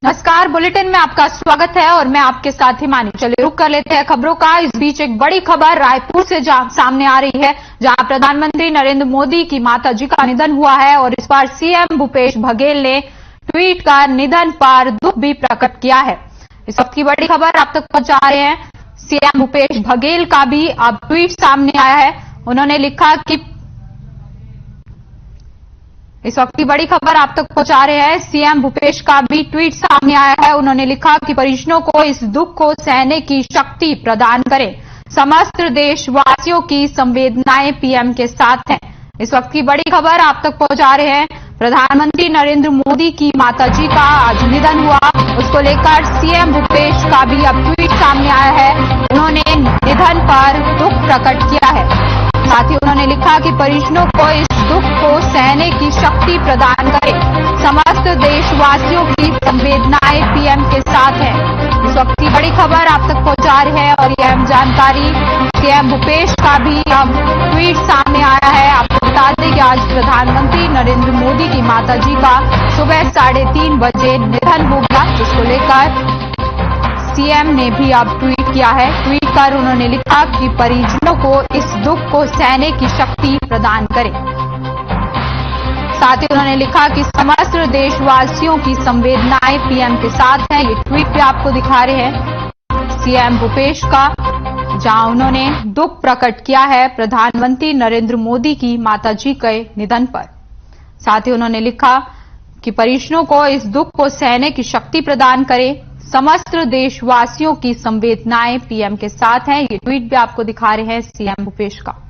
नमस्कार, बुलेटिन में आपका स्वागत है और मैं आपके साथ हिमानी। चलिए रुक कर लेते हैं खबरों का। इस बीच एक बड़ी खबर रायपुर से सामने आ रही है, जहां प्रधानमंत्री नरेंद्र मोदी की माताजी का निधन हुआ है और इस पर सीएम भूपेश बघेल ने ट्वीट कर निधन पर दुख भी प्रकट किया है। इस वक्त की बड़ी खबर आप तक पहुंचा रहे हैं। सीएम भूपेश बघेल का भी अब ट्वीट सामने आया है। उन्होंने लिखा कि इस वक्त की बड़ी खबर आप तक पहुंचा रहे हैं। सीएम भूपेश का भी ट्वीट सामने आया है। उन्होंने लिखा कि परिजनों को इस दुख को सहने की शक्ति प्रदान करें। समस्त देशवासियों की संवेदनाएं पीएम के साथ हैं। इस वक्त की बड़ी खबर आप तक पहुंचा रहे हैं। प्रधानमंत्री नरेंद्र मोदी की माताजी का आज निधन हुआ, उसको लेकर सीएम भूपेश का भी अब ट्वीट सामने आया है। उन्होंने निधन पर दुख प्रकट किया है। साथ ही उन्होंने लिखा कि परिजनों को इस दुख को सहने की शक्ति प्रदान करें। समस्त देशवासियों की संवेदनाएं पीएम के साथ हैं। इस वक्त की बड़ी खबर आप तक पहुंचा रही है और यह जानकारी सीएम भूपेश का भी अब ट्वीट सामने आया है। आपको बता दें कि आज प्रधानमंत्री नरेंद्र मोदी की माताजी का सुबह 3:30 बजे निधन हो गया, जिसको लेकर सीएम ने भी अब ट्वीट किया है। ट्वीट कर उन्होंने लिखा कि परिजनों को इस दुख को सहने की शक्ति प्रदान करें। साथ ही उन्होंने लिखा कि समस्त देशवासियों की संवेदनाएं पीएम के साथ हैं। ये ट्वीट भी आपको दिखा रहे हैं सीएम भूपेश का, जहां उन्होंने दुख प्रकट किया है प्रधानमंत्री नरेंद्र मोदी की माताजी के निधन पर। साथ ही उन्होंने लिखा कि परिजनों को इस दुख को सहने की शक्ति प्रदान करें। समस्त देशवासियों की संवेदनाएं पीएम के साथ हैं। ये ट्वीट भी आपको दिखा रहे हैं सीएम भूपेश का।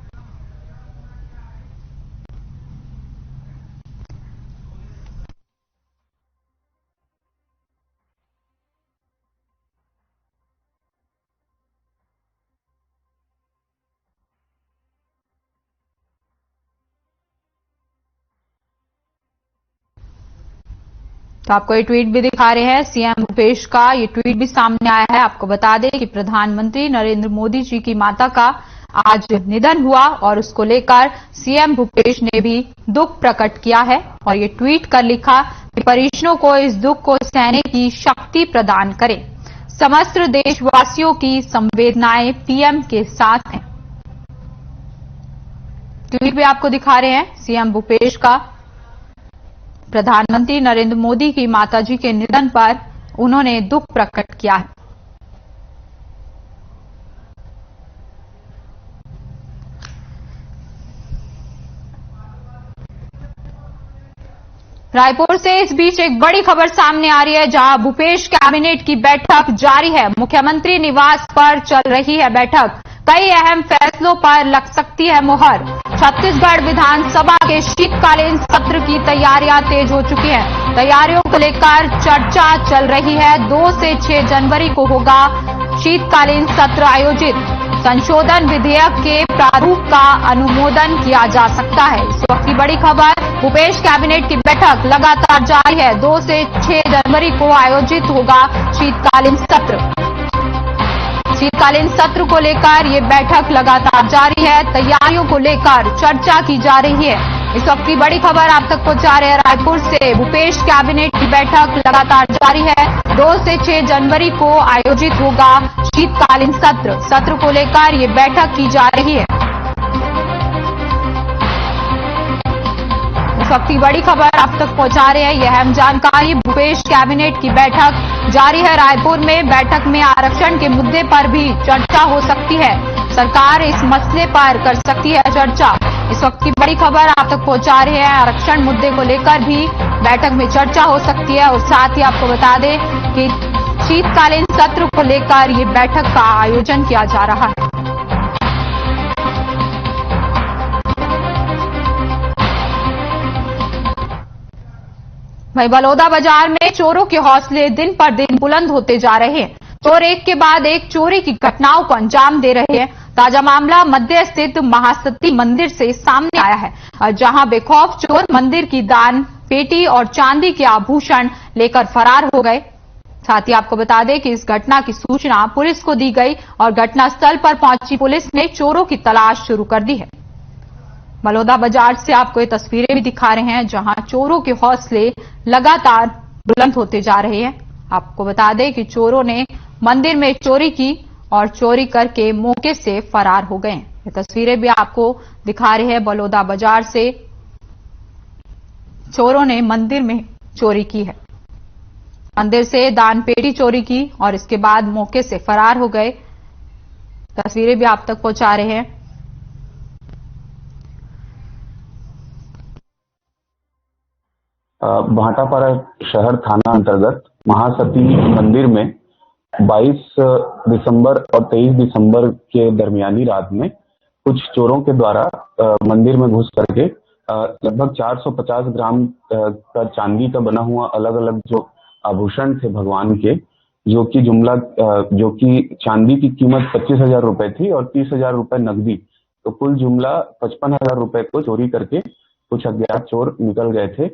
तो आपको ये ट्वीट भी दिखा रहे हैं सीएम भूपेश का। ये ट्वीट भी सामने आया है। आपको बता दें कि प्रधानमंत्री नरेंद्र मोदी जी की माता का आज निधन हुआ और उसको लेकर सीएम भूपेश ने भी दुख प्रकट किया है और ये ट्वीट कर लिखा कि परिजनों को इस दुख को सहने की शक्ति प्रदान करें। समस्त देशवासियों की संवेदनाएं पीएम के साथ हैं। ट्वीट भी आपको दिखा रहे हैं सीएम भूपेश का। प्रधानमंत्री नरेंद्र मोदी की माताजी के निधन पर उन्होंने दुख प्रकट किया है। रायपुर से इस बीच एक बड़ी खबर सामने आ रही है, जहां भूपेश कैबिनेट की बैठक जारी है। मुख्यमंत्री निवास पर चल रही है बैठक। कई अहम फैसलों पर लग सकती है मुहर। छत्तीसगढ़ विधानसभा के शीतकालीन सत्र की तैयारियां तेज हो चुकी हैं। तैयारियों को लेकर चर्चा चल रही है। 2 से 6 जनवरी को होगा शीतकालीन सत्र आयोजित। संशोधन विधेयक के प्रारूप का अनुमोदन किया जा सकता है। इस वक्त की बड़ी खबर, भूपेश कैबिनेट की बैठक लगातार जारी है। 2 से 6 जनवरी को आयोजित होगा शीतकालीन सत्र। शीतकालीन सत्र को लेकर ये बैठक लगातार जारी है। तैयारियों को लेकर चर्चा की जा रही है। इस वक्त की बड़ी खबर आप तक पहुंचा रहे हैं रायपुर से। भूपेश कैबिनेट की बैठक लगातार जारी है। 2 से 6 जनवरी को आयोजित होगा शीतकालीन सत्र। सत्र को लेकर ये बैठक की जा रही है। इस वक्त की बड़ी खबर आप तक पहुंचा रहे हैं। यह अहम जानकारी, भूपेश कैबिनेट की बैठक जारी है रायपुर में। बैठक में आरक्षण के मुद्दे पर भी चर्चा हो सकती है। सरकार इस मसले पर कर सकती है चर्चा। इस वक्त की बड़ी खबर आप तक पहुंचा रहे हैं। आरक्षण मुद्दे को लेकर भी बैठक में चर्चा हो सकती है और साथ ही आपको बता दें कि शीतकालीन सत्र को लेकर ये बैठक का आयोजन किया जा रहा है। वहीं बलौदाबाजार में चोरों के हौसले दिन पर दिन बुलंद होते जा रहे हैं। चोर एक के बाद एक चोरी की घटनाओं को अंजाम दे रहे हैं। ताजा मामला मध्य स्थित महासती मंदिर से सामने आया है, जहां बेखौफ चोर मंदिर की दान पेटी और चांदी के आभूषण लेकर फरार हो गए। साथ ही आपको बता दें कि इस घटना की सूचना पुलिस को दी गई और घटनास्थल पर पहुंची पुलिस ने चोरों की तलाश शुरू कर दी है। बलौदाबाजार से आपको ये तस्वीरें भी दिखा रहे हैं, जहां चोरों के हौसले लगातार बुलंद होते जा रहे हैं आपको बता दें कि चोरों ने मंदिर में चोरी की और चोरी करके मौके से फरार हो गए। ये तस्वीरें भी आपको दिखा रहे हैं, बलौदा बाजार से चोरों ने मंदिर में चोरी की है। मंदिर से दान पेटी चोरी की और इसके बाद मौके से फरार हो गए। तस्वीरें भी आप तक पहुंचा रहे हैं। भाटापारा शहर थाना अंतर्गत महासती मंदिर में 22 दिसंबर और 23 दिसंबर के दरमियानी रात में कुछ चोरों के द्वारा मंदिर में घुस करके लगभग 450 ग्राम का चांदी का बना हुआ अलग अलग जो आभूषण थे भगवान के, जो कि चांदी की कीमत 25,000 रुपए थी और 30,000 रुपए नकदी, तो कुल जुमला 55,000 रुपए को चोरी करके कुछ अज्ञात चोर निकल गए थे।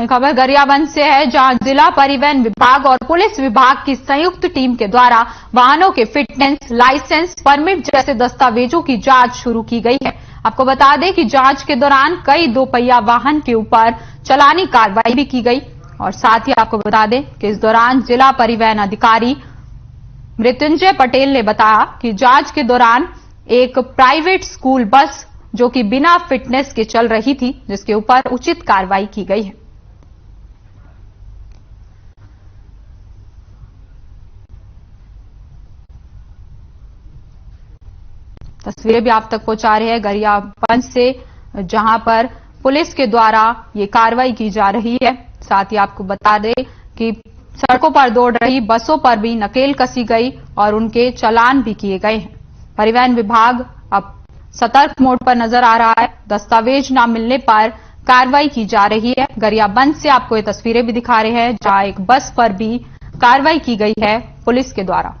खबर गरियाबंद से है, जहां जिला परिवहन विभाग और पुलिस विभाग की संयुक्त टीम के द्वारा वाहनों के फिटनेस, लाइसेंस, परमिट जैसे दस्तावेजों की जांच शुरू की गई है। आपको बता दें कि जांच के दौरान कई दोपहिया वाहन के ऊपर चालानी कार्रवाई भी की गई और साथ ही आपको बता दें कि इस दौरान जिला परिवहन अधिकारी मृत्युंजय पटेल ने बताया कि जांच के दौरान एक प्राइवेट स्कूल बस जो कि बिना फिटनेस के चल रही थी, जिसके ऊपर उचित कार्रवाई की गई है। तस्वीरें भी आप तक पहुंचा रहे हैं गरियाबंद से, जहां पर पुलिस के द्वारा ये कार्रवाई की जा रही है। साथ ही आपको बता दें कि सड़कों पर दौड़ रही बसों पर भी नकेल कसी गई और उनके चालान भी किए गए हैं। परिवहन विभाग अब सतर्क मोड पर नजर आ रहा है। दस्तावेज न मिलने पर कार्रवाई की जा रही है। गरियाबंद से आपको ये तस्वीरें भी दिखा रहे हैं, जहां एक बस पर भी कार्रवाई की गई है पुलिस के द्वारा।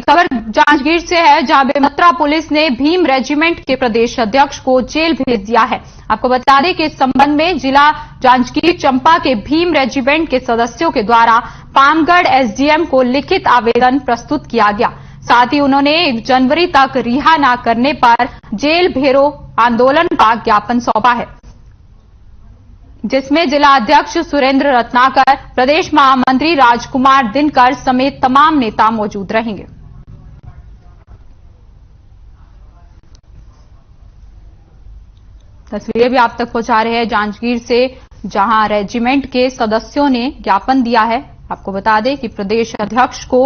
खबर जांजगीर से है, जहां बेमत्रा पुलिस ने भीम रेजिमेंट के प्रदेश अध्यक्ष को जेल भेज दिया है। आपको बता दें कि इस संबंध में जिला जांजगीर चंपा के भीम रेजिमेंट के सदस्यों के द्वारा पामगढ़ एसडीएम को लिखित आवेदन प्रस्तुत किया गया। साथ ही उन्होंने 1 जनवरी तक रिहा न करने पर जेल भेरो आंदोलन का ज्ञापन सौंपा है, जिसमें जिला अध्यक्ष सुरेंद्र रत्नाकर, प्रदेश महामंत्री राजकुमार दिनकर समेत तमाम नेता मौजूद रहेंगे। तस्वीरें भी आप तक पहुंचा रहे हैं जांजगीर से, जहां रेजिमेंट के सदस्यों ने ज्ञापन दिया है। आपको बता दें कि प्रदेश अध्यक्ष को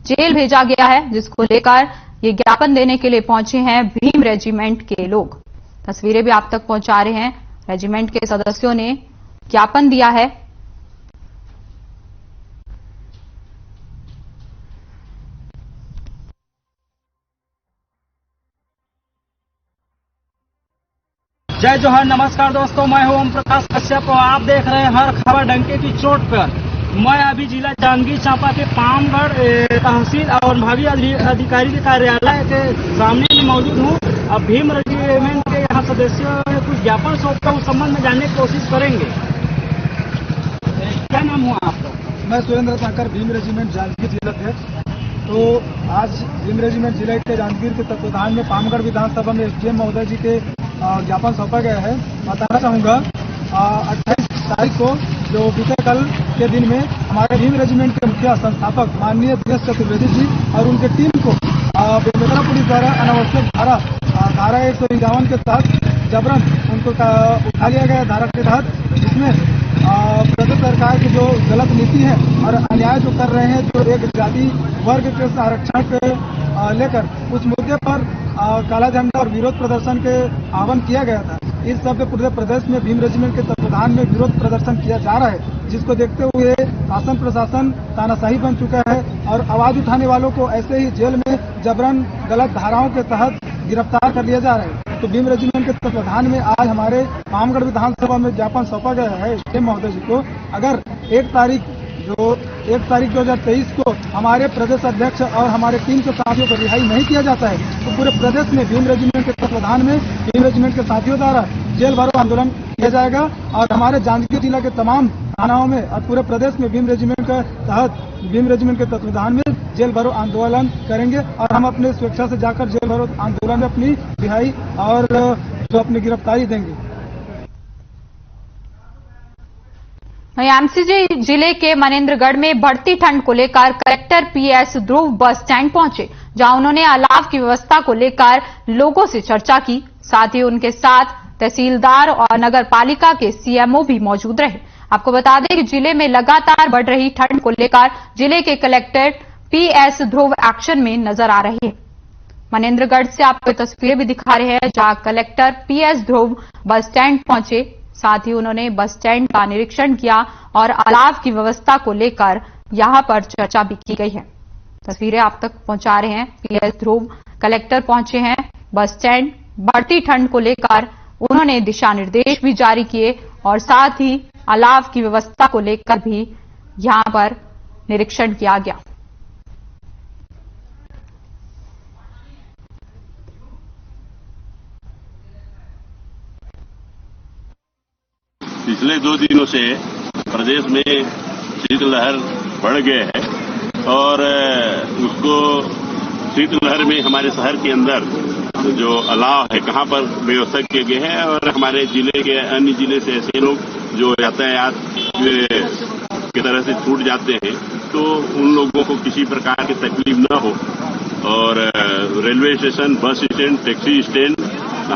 जेल भेजा गया है, जिसको लेकर ये ज्ञापन देने के लिए पहुंचे हैं भीम रेजिमेंट के लोग। तस्वीरें भी आप तक पहुंचा रहे हैं, रेजिमेंट के सदस्यों ने ज्ञापन दिया है। जय जोहर, नमस्कार दोस्तों, मैं हूं ओम प्रकाश कश्यप और आप देख रहे हैं हर खबर डंके की चोट पर। मैं अभी जिला जांजगीर चांपा के पामगढ़ तहसील और विभागीय अधिकारी के कार्यालय के सामने में मौजूद हूं। अब भीम रेजिमेंट के यहाँ सदस्यों ने कुछ ज्ञापन सौंपकर उस संबंध में जानने की कोशिश करेंगे। क्या नाम हुआ आपका? मैं सुरेंद्र रत्नाकर, भीम रेजिमेंट जांजगीर जिला अध्यक्ष। तो आज भीम रेजिमेंट जिले के जांजगीर के तत्वाधान में पामगढ़ विधानसभा में एसडीएम महोदय जी के ज्ञापन सौंपा गया है। बताना चाहूँगा 28 तारीख को जो बीते कल के दिन में हमारे भीम रेजिमेंट के मुखिया संस्थापक माननीय दिनेश चतुर्वेदी जी और उनके टीम को बेमेतरा पुलिस द्वारा अनावश्यक धारा 151 के तहत जबरन उनको उठा लिया गया धारा के तहत, जिसमें प्रदेश सरकार की जो गलत नीति है और अन्याय जो कर रहे हैं, जो एक जाति वर्ग के आरक्षण के लेकर उस मुद्दे पर काला झंडा और विरोध प्रदर्शन के आह्वान किया गया था। इस सब पूरे प्रदेश में भीम रेजिमेंट के तत्वाधान में विरोध प्रदर्शन किया जा रहा है, जिसको देखते हुए शासन प्रशासन तानाशाही बन चुका है और आवाज उठाने वालों को ऐसे ही जेल में जबरन गलत धाराओं के तहत गिरफ्तार कर लिया जा रहा है। तो भीम रेजिमेंट के तत्वाधान में आज हमारे पामगढ़ विधानसभा में ज्ञापन सौंपा गया है एसडीएम महोदय जी को। अगर 1 तारीख जो 1 तारीख 2023 को हमारे प्रदेश अध्यक्ष और हमारे टीम के साथियों को रिहाई नहीं किया जाता है तो पूरे प्रदेश में भीम रेजिमेंट के तत्वाधान में भीम रेजिमेंट के साथियों द्वारा जेल भरो आंदोलन किया जाएगा और हमारे जांजगीर जिला के तमाम थानाओं में और पूरे प्रदेश में भीम रेजिमेंट के तहत भीम रेजिमेंट के तत्वाधान में जेल भरो आंदोलन करेंगे और हम अपने स्वेच्छा से जाकर जेल भरो आंदोलन में अपनी रिहाई और जो अपनी गिरफ्तारी देंगे। वहीं एमसीजी जिले के मनेन्द्रगढ़ में बढ़ती ठंड को लेकर कलेक्टर पीएस ध्रुव बस स्टैंड पहुंचे, जहां उन्होंने अलाव की व्यवस्था को लेकर लोगों से चर्चा की। साथ ही उनके साथ तहसीलदार और नगर पालिका के सीएमओ भी मौजूद रहे। आपको बता दें कि जिले में लगातार बढ़ रही ठंड को लेकर जिले के कलेक्टर पीएस ध्रुव एक्शन में नजर आ रहे हैं। मनेन्द्रगढ़ से आपको तस्वीरें भी दिखा रहे हैं, जहां कलेक्टर पीएस ध्रुव बस स्टैंड पहुंचे। साथ ही उन्होंने बस स्टैंड का निरीक्षण किया और अलाव की व्यवस्था को लेकर यहां पर चर्चा भी की गई है। तस्वीरें आप तक पहुंचा रहे हैं। पीएस ध्रुव कलेक्टर पहुंचे हैं बस स्टैंड। बढ़ती ठंड को लेकर उन्होंने दिशा निर्देश भी जारी किए और साथ ही अलाव की व्यवस्था को लेकर भी यहां पर निरीक्षण किया गया। पिछले 2 दिनों से प्रदेश में शीतलहर बढ़ गए है और उसको शीतलहर में हमारे शहर के अंदर जो अलाव है कहां पर व्यवस्था किए गए हैं और हमारे जिले के अन्य जिले से ऐसे लोग जो यातायात की तरह से छूट जाते हैं तो उन लोगों को किसी प्रकार की तकलीफ न हो और railway station, bus stand, taxi stand,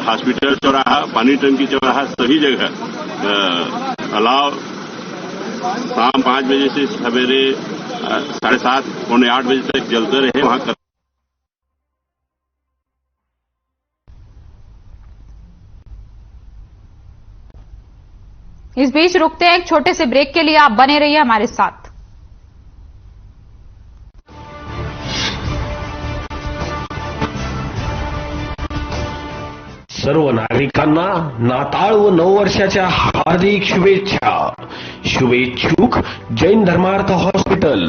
hospital चौराहा, पानी टंकी चौराहा सभी जगह अलाव शाम 5 बजे से सवेरे 7:30 पौने 8 बजे तक जलते रहे। वहां इस बीच रुकते हैं एक छोटे से ब्रेक के लिए, आप बने रहिए हमारे साथ। सर्व नागरिकांना नाताळ व नववर्षाच्या हार्दिक शुभेच्छा। शुभेच्छुक जैन धर्मार्थ हॉस्पिटल,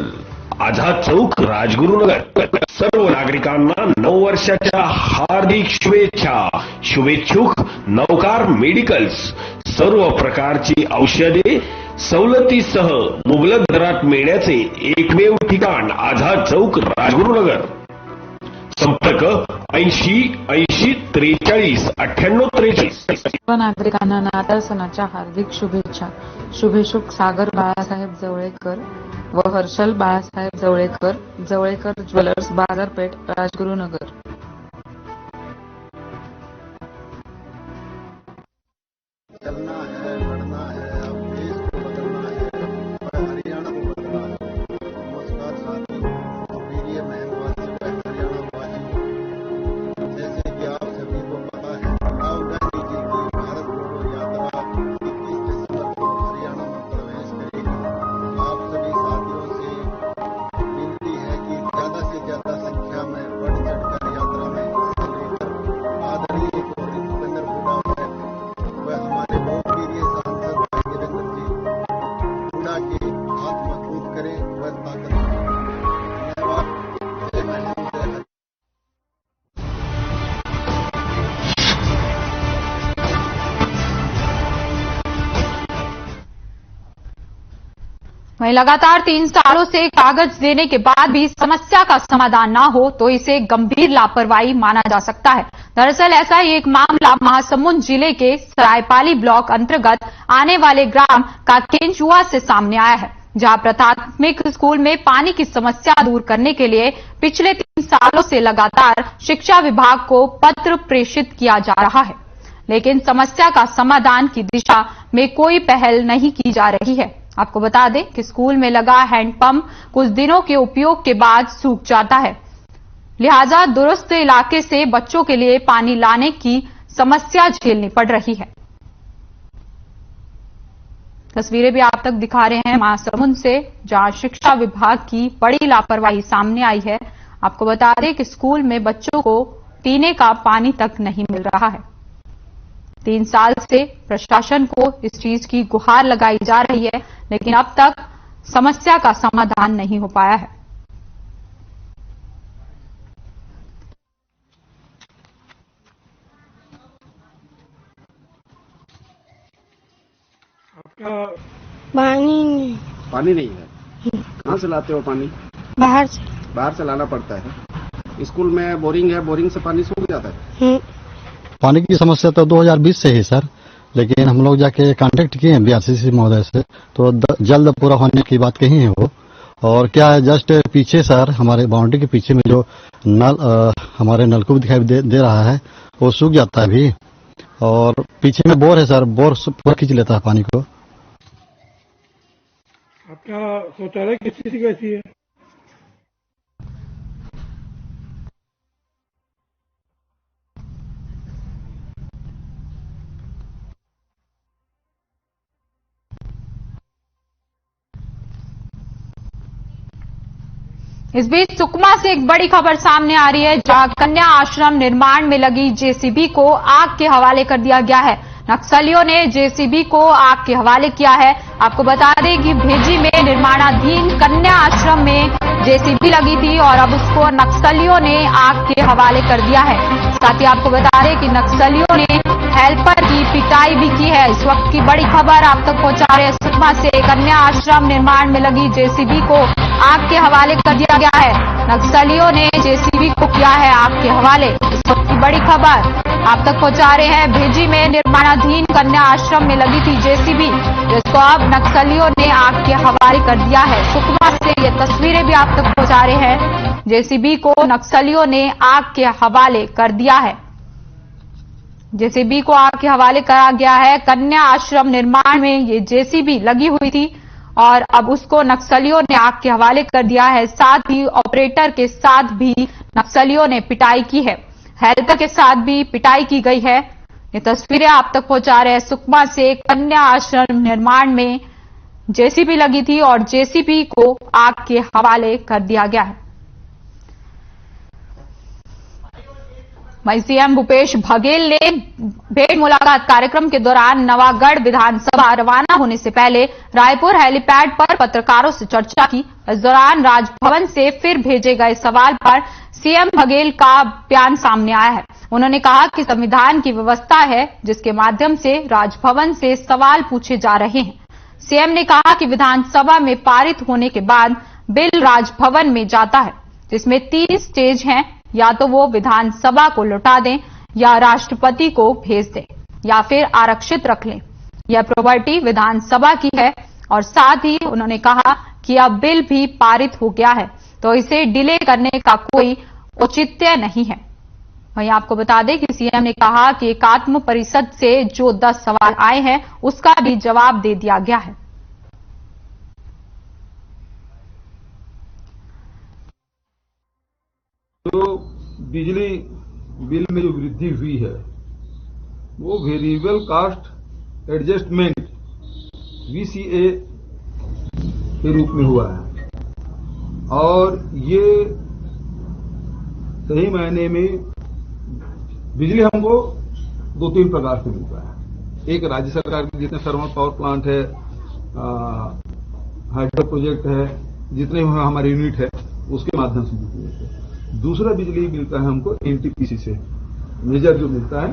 आझाद चौक, राजगुरुनगर। सर्व नागरिकांना नववर्षाच्या हार्दिक शुभेच्छा। शुभेच्छुक नवकार मेडिकल्स, सर्व प्रकारची औषधे सवलतीसह मुबलक दरात मिळण्याचे एकमेव ठिकाण, आझाद चौक, राजगुरुनगर। संपर्क 80 80 43 98 43। सर्व नागरिकांना नाताळ सणाच्या हार्दिक शुभेच्छा। शुभेच्छुक सागर बाळासाहेब जवळेकर व हर्षल बाळासाहेब जवळेकर, जवळेकर ज्वेलर्स, बाजारपेठ, राजगुरुनगर। चलना है, बढ़ना है, अब देश को बदलना है और हरियाणा को बदलना है। नमस्कार साथियों, प्रिय महनवासी हरियाणा वासियों, जैसे कि आप सभी को पता है राहुल गांधी जी की भारत जोड़ो यात्रा 21 दिसंबर को हरियाणा में प्रवेश करेगी। आप सभी साथियों से विनती है कि ज्यादा से ज्यादा संख्या में बढ़ चढ़कर यात्रा में हिस्सा लेकर आदरणीय भूपेंद्र हुड्डा व हमारे बहुप्रिय सांसद भाई वीरेंद्र जी हुड्डा के हाथ मजबूत करें व ताकत दें। धन्यवाद। जय हिंद, जय हरियाणा। वहीं लगातार 3 सालों से कागज देने के बाद भी समस्या का समाधान न हो तो इसे गंभीर लापरवाही माना जा सकता है। दरअसल ऐसा ही एक मामला महासमुंद जिले के सरायपाली ब्लॉक अंतर्गत आने वाले ग्राम काकेंचुआ से सामने आया है, जहां प्राथमिक स्कूल में पानी की समस्या दूर करने के लिए पिछले 3 सालों से लगातार शिक्षा विभाग को पत्र प्रेषित किया जा रहा है, लेकिन समस्या का समाधान की दिशा में कोई पहल नहीं की जा रही है। आपको बता दें कि स्कूल में लगा हैंडपंप कुछ दिनों के उपयोग के बाद सूख जाता है, लिहाजा दुरुस्त इलाके से बच्चों के लिए पानी लाने की समस्या झेलनी पड़ रही है। तस्वीरें भी आप तक दिखा रहे हैं महासमुंद से, जहां शिक्षा विभाग की बड़ी लापरवाही सामने आई है। आपको बता दें कि स्कूल में बच्चों को पीने का पानी तक नहीं मिल रहा है। 3 साल से प्रशासन को इस चीज की गुहार लगाई जा रही है, लेकिन अब तक समस्या का समाधान नहीं हो पाया है। पानी नहीं है। कहाँ से लाते हो पानी? बाहर से। बाहर से लाना पड़ता है। स्कूल में बोरिंग है, बोरिंग से पानी सूख जाता है। पानी की समस्या तो 2020 से ही सर, लेकिन हम लोग जाके कांटेक्ट किए हैं बीआरसीसी महोदय से, तो जल्द पूरा होने की बात कही है वो। और क्या है, जस्ट पीछे सर, हमारे बाउंड्री के पीछे में जो हमारे नलकूप दिखाई दे रहा है, वो सूख जाता है अभी। और पीछे में बोर है सर, बोर पूरा खींच लेता है पानी को। आपका शौचालय की स्थिति कैसी है? इस बीच सुकमा से एक बड़ी खबर सामने आ रही है, जहां कन्या आश्रम निर्माण में लगी जेसीबी को आग के हवाले कर दिया गया है। नक्सलियों ने जेसीबी को आग के हवाले किया है। आपको बता दें कि भेजी में निर्माणाधीन कन्या आश्रम में जेसीबी लगी थी और अब उसको नक्सलियों ने आग के हवाले कर दिया है। साथ ही आपको बता दें कि नक्सलियों ने हेल्पर की पिटाई भी की है। इस वक्त की बड़ी खबर आप तक पहुंचा रहे हैं। सुकमा से कन्या आश्रम निर्माण में लगी जेसीबी को आग के हवाले कर दिया गया है। नक्सलियों ने जेसीबी को किया है आग के हवाले। इस वक्त की बड़ी खबर आप तक पहुंचा रहे हैं। भेजी में निर्माणाधीन कन्या आश्रम में लगी थी जेसीबी, जिसको अब नक्सलियों ने आग के हवाले कर दिया है। सुकमा से ये तस्वीरें भी आप तक पहुंचा रहे हैं। जेसीबी को नक्सलियों ने आग के हवाले कर दिया है। जेसीबी को आग के हवाले करा गया है। कन्या आश्रम निर्माण में ये जेसीबी लगी हुई थी और अब उसको नक्सलियों ने आग के हवाले कर दिया है। साथ ही ऑपरेटर के साथ भी नक्सलियों ने पिटाई की है। हेल्पर के साथ भी पिटाई की गई है। ये तस्वीरें आप तक पहुंचा रहे हैं। सुकमा से कन्या आश्रम निर्माण में जेसीबी लगी थी और जेसीबी को आग के हवाले कर दिया गया है। वहीं सीएम भूपेश बघेल ने भेंट मुलाकात कार्यक्रम के दौरान नवागढ़ विधानसभा रवाना होने से पहले रायपुर हेलीपैड पर पत्रकारों से चर्चा की। इस दौरान राजभवन से फिर भेजे गए सवाल पर सीएम बघेल का बयान सामने आया है। उन्होंने कहा कि संविधान की व्यवस्था है जिसके माध्यम से राजभवन से सवाल पूछे जा रहे हैं। सीएम ने कहा कि विधानसभा में पारित होने के बाद बिल राजभवन में जाता है, जिसमें 3 स्टेज हैं। या तो वो विधानसभा को लौटा दें, या राष्ट्रपति को भेज दें, या फिर आरक्षित रख लें। यह प्रॉपर्टी विधानसभा की है। और साथ ही उन्होंने कहा कि अब बिल भी पारित हो गया है, तो इसे डिले करने का कोई औचित्य नहीं है। वहीं आपको बता दें कि सीएम ने कहा कि एकात्म परिषद से जो 10 सवाल आए हैं उसका भी जवाब दे दिया गया है। जो बिजली बिल में जो वृद्धि हुई है वो वेरिएबल कास्ट एडजस्टमेंट वीसीए के रूप में हुआ है। और ये सही मायने में बिजली हमको 2-3 प्रकार से मिलता है। एक राज्य सरकार के जितने थर्मल पावर प्लांट है, हाइड्रो प्रोजेक्ट है, जितने हमारे यूनिट है उसके माध्यम से बिजली मिलती है। दूसरा बिजली मिलता है हमको एनटीपीसी से, मेजर जो मिलता है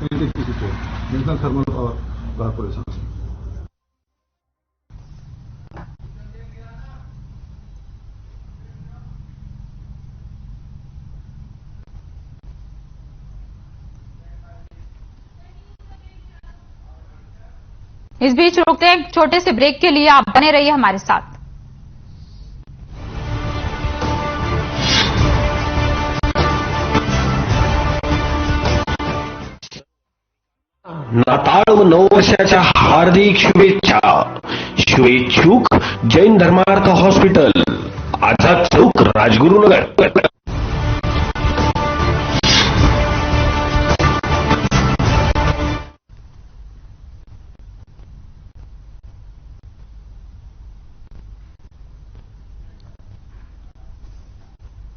एनटीपीसी से, नेशनल थर्मल पावर कॉर्पोरेशन से। इस बीच रुकते हैं एक छोटे से ब्रेक के लिए। आप बने रहिए हमारे साथ। नाताळ व नववर्षाच्या हार्दिक शुभेच्छा. शुभेच्छुक जैन धर्मार्थ हॉस्पिटल, आझाद चौक, राजगुरुनगर.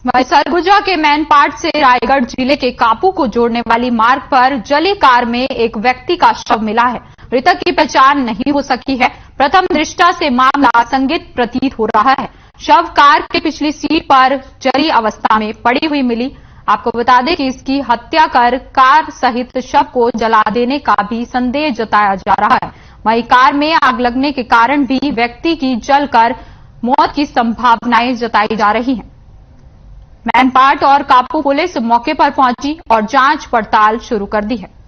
वहीं सरगुजा के मैनपाट से रायगढ़ जिले के कापू को जोड़ने वाली मार्ग पर जली कार में एक व्यक्ति का शव मिला है। मृतक की पहचान नहीं हो सकी है। प्रथम दृष्टया से मामला आसंगित प्रतीत हो रहा है। शव कार के पिछली सीट पर जली अवस्था में पड़ी हुई मिली। आपको बता दें कि इसकी हत्या कर कार सहित शव को जला देने का भी संदेह जताया जा रहा है। वहीं कार में आग लगने के कारण भी व्यक्ति की जलकर मौत की संभावनाएं जताई जा रही हैं। मैनपाट और कापू पुलिस मौके पर पहुंची और जांच पड़ताल शुरू कर दी है।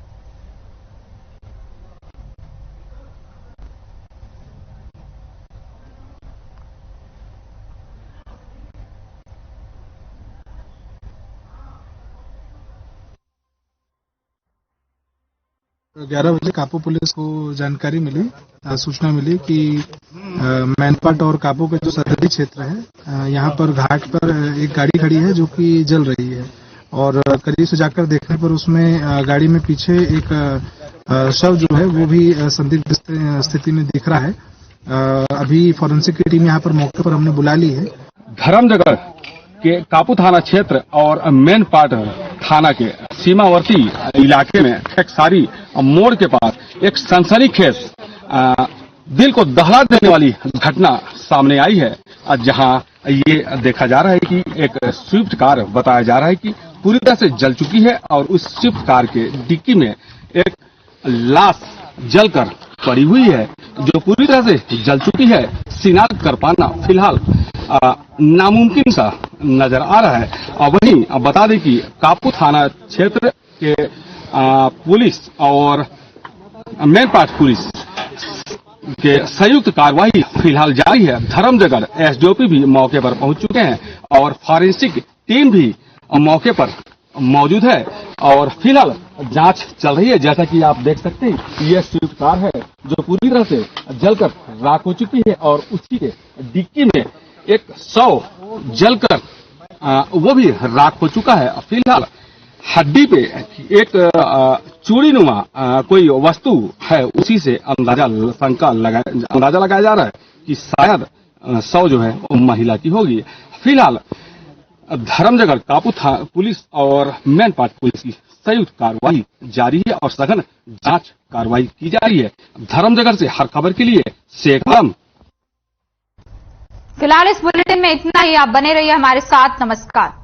तो 11 बजे कापू पुलिस को जानकारी मिली, सूचना मिली कि मैनपाट और कापू के जो सरहदी क्षेत्र है, यहाँ पर घाट पर एक गाड़ी खड़ी है जो कि जल रही है और करीब से जाकर देखने पर उसमें गाड़ी में पीछे एक शव जो है वो भी संदिग्ध स्थिति में दिख रहा है। अभी फॉरेंसिक की टीम यहाँ पर मौके पर हमने बुला ली है। धर्मजगढ़ के कापू थाना क्षेत्र और मैनपाट थाना के सीमावर्ती इलाके में टेकसारी मोड़ के पास एक सनसनीखेज दिल को दहला देने वाली घटना सामने आई है, जहां ये देखा जा रहा है कि एक स्विफ्ट कार बताया जा रहा है कि पूरी तरह से जल चुकी है और उस स्विफ्ट कार के डिक्की में एक लाश जलकर पड़ी हुई है जो पूरी तरह से जल चुकी है। शिनाख्त कर पाना फिलहाल नामुमकिन सा नजर आ रहा है। और वहीं बता दें कि कापू थाना क्षेत्र के पुलिस और मैनपाट पुलिस के संयुक्त कार्रवाई फिलहाल जारी है। धर्मजगढ़ एसडीओपी भी मौके पर पहुंच चुके हैं और फॉरेंसिक टीम भी मौके पर मौजूद है और फिलहाल जांच चल रही है। जैसा कि आप देख सकते हैं ये स्विफ्ट कार है जो पूरी तरह से जलकर राख हो चुकी है और उसी के डिक्की में एक शव जलकर वो भी राख हो चुका है। फिलहाल हड्डी पे एक चूड़ीनुमा कोई वस्तु है, उसी से अंदाजा लगाया जा रहा है कि शायद शव जो है वो महिला की होगी। फिलहाल धर्मजगढ़ कापू पुलिस और मैनपाट पुलिस की संयुक्त कार्रवाई जारी है और सघन जांच कार्रवाई की जा रही है। धर्मजगढ़ से हर खबर के लिए शेख आलम। फिलहाल इस बुलेटिन में इतना ही। आप बने रहिए हमारे साथ। नमस्कार।